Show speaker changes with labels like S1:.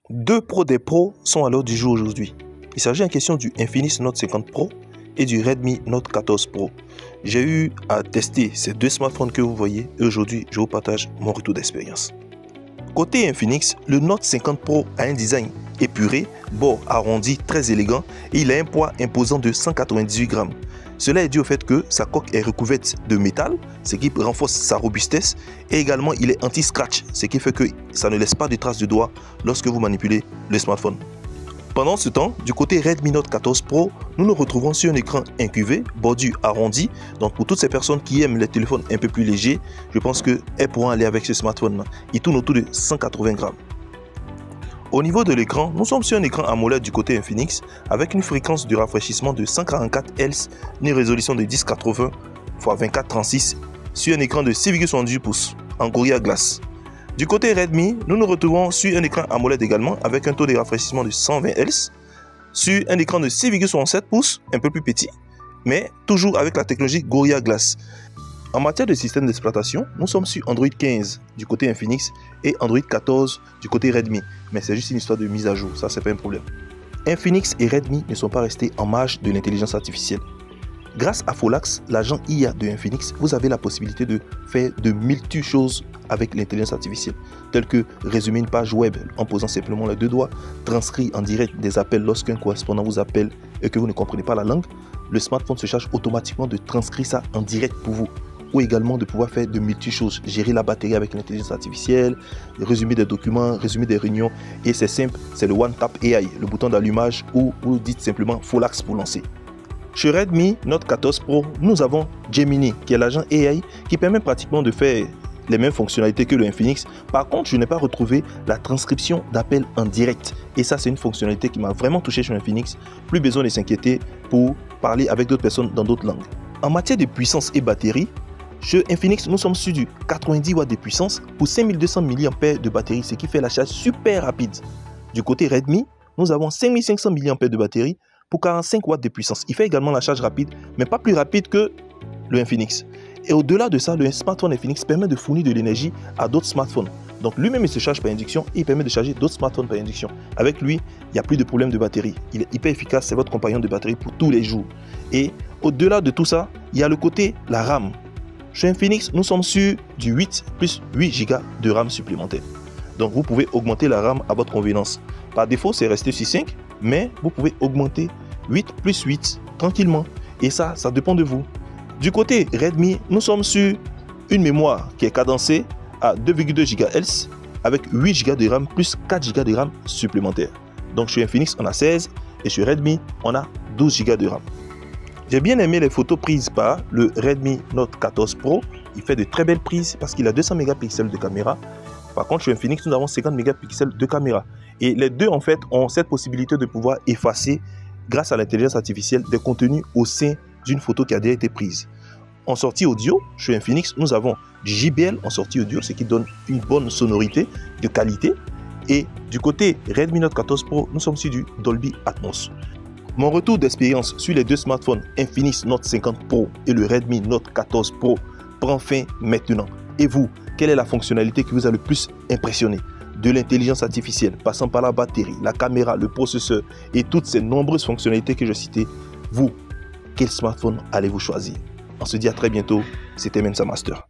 S1: Deux pros des pros sont à l'ordre du jour aujourd'hui. Il s'agit en question du Infinix Note 50 Pro et du Redmi Note 14 Pro. J'ai eu à tester ces deux smartphones que vous voyez et aujourd'hui je vous partage mon retour d'expérience. Côté Infinix, le Note 50 Pro a un design épuré, bord arrondi, très élégant et il a un poids imposant de 198 grammes. Cela est dû au fait que sa coque est recouverte de métal, ce qui renforce sa robustesse, et également il est anti-scratch, ce qui fait que ça ne laisse pas de traces de doigts lorsque vous manipulez le smartphone. Pendant ce temps, du côté Redmi Note 14 Pro, nous nous retrouvons sur un écran incurvé, bordure arrondie. Donc pour toutes ces personnes qui aiment les téléphones un peu plus légers, je pense qu'elles pourront aller avec ce smartphone. Il tourne autour de 180 grammes. Au niveau de l'écran, nous sommes sur un écran AMOLED du côté Infinix avec une fréquence de rafraîchissement de 144 Hz, une résolution de 1080 x 2436 sur un écran de 6,78 pouces en Gorilla Glass. Du côté Redmi, nous nous retrouvons sur un écran AMOLED également avec un taux de rafraîchissement de 120 Hz sur un écran de 6,67 pouces, un peu plus petit, mais toujours avec la technologie Gorilla Glass. En matière de système d'exploitation, nous sommes sur Android 15 du côté Infinix et Android 14 du côté Redmi. Mais c'est juste une histoire de mise à jour, ça c'est pas un problème. Infinix et Redmi ne sont pas restés en marge de l'intelligence artificielle. Grâce à Folax, l'agent IA de Infinix, vous avez la possibilité de faire de multiples choses avec l'intelligence artificielle, telles que résumer une page web en posant simplement les deux doigts, transcrire en direct des appels lorsqu'un correspondant vous appelle et que vous ne comprenez pas la langue. Le smartphone se charge automatiquement de transcrire ça en direct pour vous. Ou également de pouvoir faire de multiples choses, gérer la batterie avec l'intelligence artificielle, résumer des documents, résumer des réunions. Et c'est simple, c'est le One Tap AI, le bouton d'allumage où vous dites simplement Folax pour lancer. Chez Redmi Note 14 Pro, nous avons Gemini, qui est l'agent AI qui permet pratiquement de faire les mêmes fonctionnalités que le Infinix. Par contre, je n'ai pas retrouvé la transcription d'appels en direct. Et ça, c'est une fonctionnalité qui m'a vraiment touché chez Infinix. Plus besoin de s'inquiéter pour parler avec d'autres personnes dans d'autres langues. En matière de puissance et batterie, chez Infinix, nous sommes sur du 90 watts de puissance pour 5200 mAh de batterie, ce qui fait la charge super rapide. Du côté Redmi, nous avons 5500 mAh de batterie pour 45 watts de puissance. Il fait également la charge rapide, mais pas plus rapide que le Infinix. Et au-delà de ça, le smartphone Infinix permet de fournir de l'énergie à d'autres smartphones. Donc lui-même, il se charge par induction et il permet de charger d'autres smartphones par induction. Avec lui, il n'y a plus de problème de batterie. Il est hyper efficace, c'est votre compagnon de batterie pour tous les jours. Et au-delà de tout ça, il y a le côté, la RAM. Chez Infinix, nous sommes sur du 8 plus 8 Go de RAM supplémentaire. Donc vous pouvez augmenter la RAM à votre convenance. Par défaut, c'est resté sur 5, mais vous pouvez augmenter 8 plus 8 tranquillement. Et ça dépend de vous. Du côté Redmi, nous sommes sur une mémoire qui est cadencée à 2,2 GHz avec 8 Go de RAM plus 4 Go de RAM supplémentaires. Donc chez Infinix, on a 16 et chez Redmi, on a 12 Go de RAM. J'ai bien aimé les photos prises par le Redmi Note 14 Pro. Il fait de très belles prises parce qu'il a 200 mégapixels de caméra. Par contre, chez Infinix, nous avons 50 mégapixels de caméra. Et les deux, en fait, ont cette possibilité de pouvoir effacer, grâce à l'intelligence artificielle, des contenus au sein d'une photo qui a déjà été prise. En sortie audio, chez Infinix, nous avons du JBL en sortie audio, ce qui donne une bonne sonorité de qualité. Et du côté Redmi Note 14 Pro, nous sommes sur du Dolby Atmos. Mon retour d'expérience sur les deux smartphones Infinix Note 50 Pro et le Redmi Note 14 Pro prend fin maintenant. Et vous, quelle est la fonctionnalité qui vous a le plus impressionné? De l'intelligence artificielle, passant par la batterie, la caméra, le processeur et toutes ces nombreuses fonctionnalités que je citais, vous, quel smartphone allez-vous choisir? On se dit à très bientôt, c'était Mensa Master.